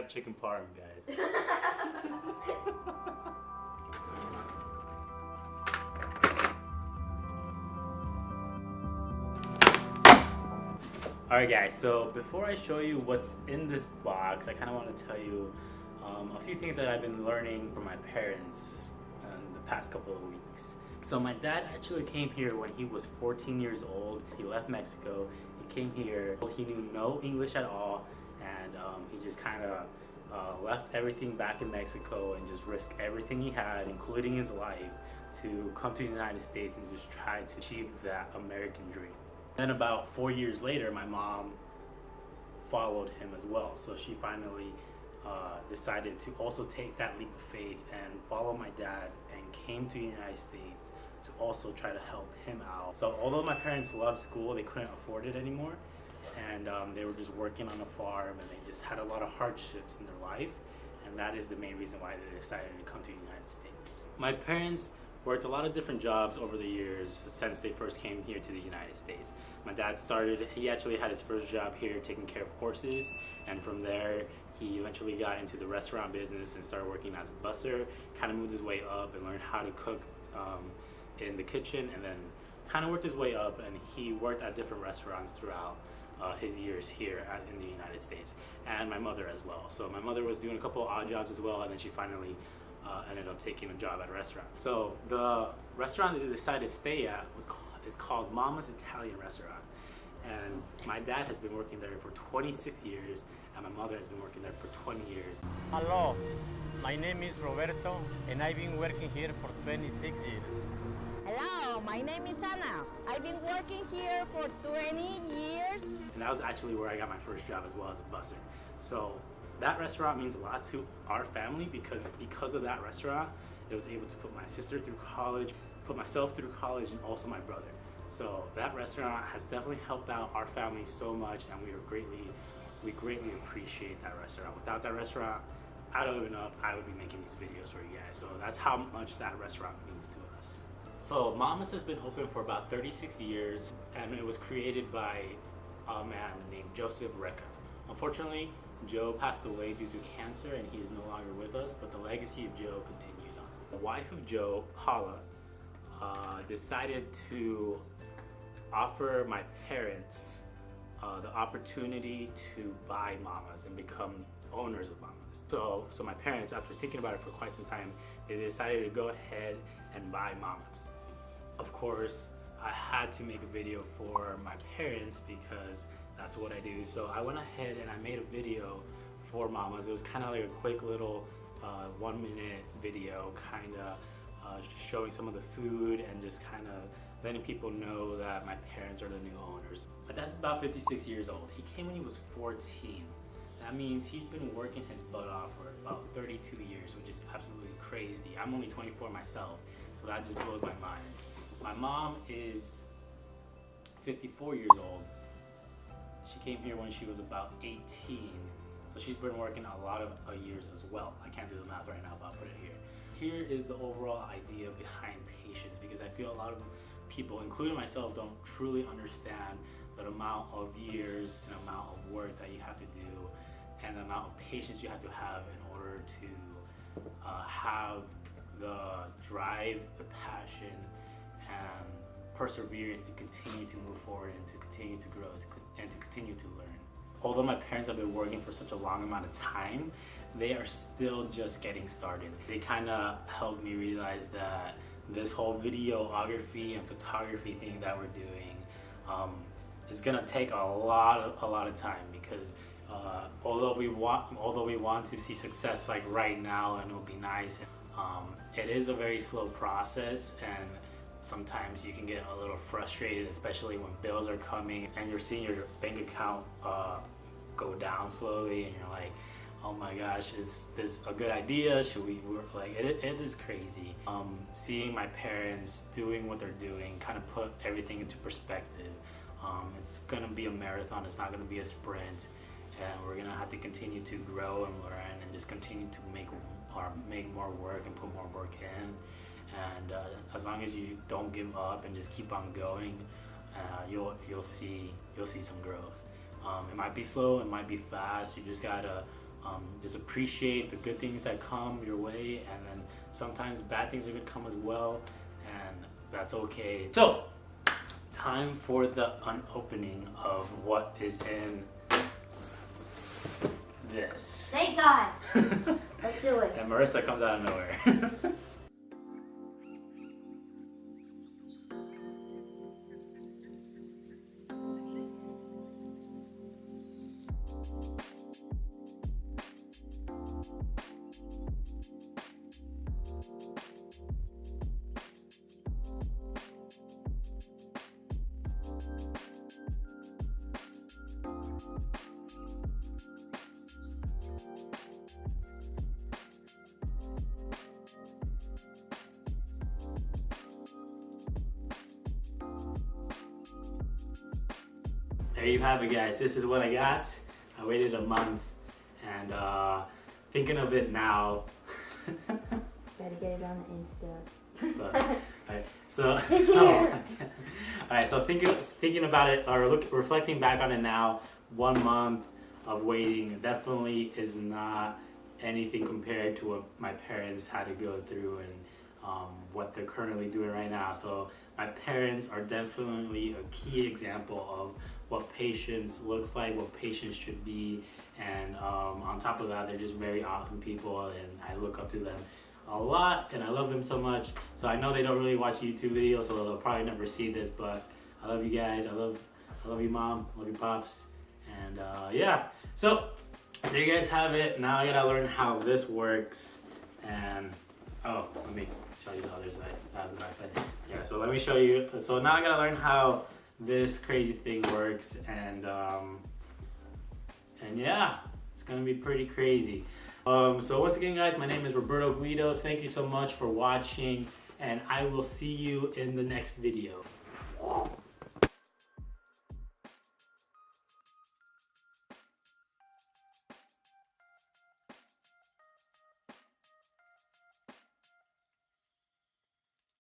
have chicken parm, guys. Alright guys, so before I show you what's in this box, I kind of want to tell you a few things that I've been learning from my parents in the past couple of weeks. So my dad actually came here when he was 14 years old. He left Mexico, he came here, he knew no English at all, and he just kind of left everything back in Mexico and just risked everything he had, including his life, to come to the United States and just try to achieve that American dream. Then about 4 years later, my mom followed him as well. So she finally decided to also take that leap of faith and follow my dad and came to the United States to also try to help him out. So although my parents loved school, they couldn't afford it anymore. And they were just working on a farm and they just had a lot of hardships in their life. And that is the main reason why they decided to come to the United States. My parents worked a lot of different jobs over the years since they first came here to the United States. My dad he actually had his first job here taking care of horses, and from there he eventually got into the restaurant business and started working as a busser, kind of moved his way up and learned how to cook in the kitchen, and then kind of worked his way up, and he worked at different restaurants throughout his years here in the United States, and my mother as well. So my mother was doing a couple of odd jobs as well, and then she finally ended up taking a job at a restaurant. So the restaurant that they decided to stay at is called Mama's Italian Restaurant. And my dad has been working there for 26 years, and my mother has been working there for 20 years. Hello, my name is Roberto, and I've been working here for 26 years. Hello, my name is Anna. I've been working here for 20 years. And that was actually where I got my first job as well, as a busser. So that restaurant means a lot to our family because of that restaurant, I was able to put my sister through college, put myself through college, and also my brother. So that restaurant has definitely helped out our family so much, and we greatly appreciate that restaurant. Without that restaurant, I don't even know if I would be making these videos for you guys. So that's how much that restaurant means to us. So Mama's has been open for about 36 years, and it was created by a man named Joseph Recca. Unfortunately, Joe passed away due to cancer and he's no longer with us, but the legacy of Joe continues on. The wife of Joe, Paula, decided to offer my parents the opportunity to buy Mama's and become owners of Mama's. So my parents, after thinking about it for quite some time, they decided to go ahead and buy Mama's. Of course, I had to make a video for my parents because that's what I do. So I went ahead and I made a video for Mama's. It was kind of like a quick little 1-minute video, kind of showing some of the food and just kind of letting people know that my parents are the new owners. My dad's about 56 years old. He came when he was 14. That means he's been working his butt off for about 32 years, which is absolutely crazy. I'm only 24 myself, so that just blows my mind. My mom is 54 years old. She came here when she was about 18, so she's been working a lot of years as well. I can't do the math right now, but I'll put it here. Here is the overall idea behind patience, because I feel a lot of people, including myself, don't truly understand the amount of years and amount of work that you have to do and the amount of patience you have to have in order to have the drive, the passion, and perseverance to continue to move forward and to continue to grow and to continue to learn. Although my parents have been working for such a long amount of time, they are still just getting started. They kind of helped me realize that this whole videography and photography thing that we're doing is gonna take a lot of time, because although we want to see success like right now, and it would be nice, it is a very slow process, and sometimes you can get a little frustrated, especially when bills are coming and you're seeing your bank account go down slowly, and you're like, oh my gosh, is this a good idea? Should we work? Like, it is crazy. Seeing my parents doing what they're doing kind of put everything into perspective. It's gonna be a marathon, it's not gonna be a sprint, and we're gonna have to continue to grow and learn and just continue to make more work and put more work in. And as long as you don't give up and just keep on going, you'll see some growth. It might be slow, it might be fast. You just gotta Just appreciate the good things that come your way, and then sometimes bad things are gonna come as well, and that's okay. So, time for the unopening of what is in this. Thank God. Let's do it. And Marissa comes out of nowhere. There you have it, guys. This is what I got. I waited a month, and thinking of it now. Gotta get it on the Insta. But, alright, so It's here. Alright, so thinking about it, or reflecting back on it now, 1 month of waiting definitely is not anything compared to what my parents had to go through and what they're currently doing right now. So my parents are definitely a key example of what patience looks like, what patience should be, and on top of that, they're just very awesome people, and I look up to them a lot, and I love them so much. So I know they don't really watch YouTube videos, so they'll probably never see this, but I love you guys. I love you, Mom. Love you, Pops. And yeah, so there you guys have it. Now I gotta learn how this works, and oh, let me show you the other side. That was the back side. Yeah, so let me show you. So now I gotta learn how this crazy thing works, and yeah, it's gonna be pretty crazy. So once again, guys, my name is Roberto Guido. Thank you so much for watching, and I will see you in the next video.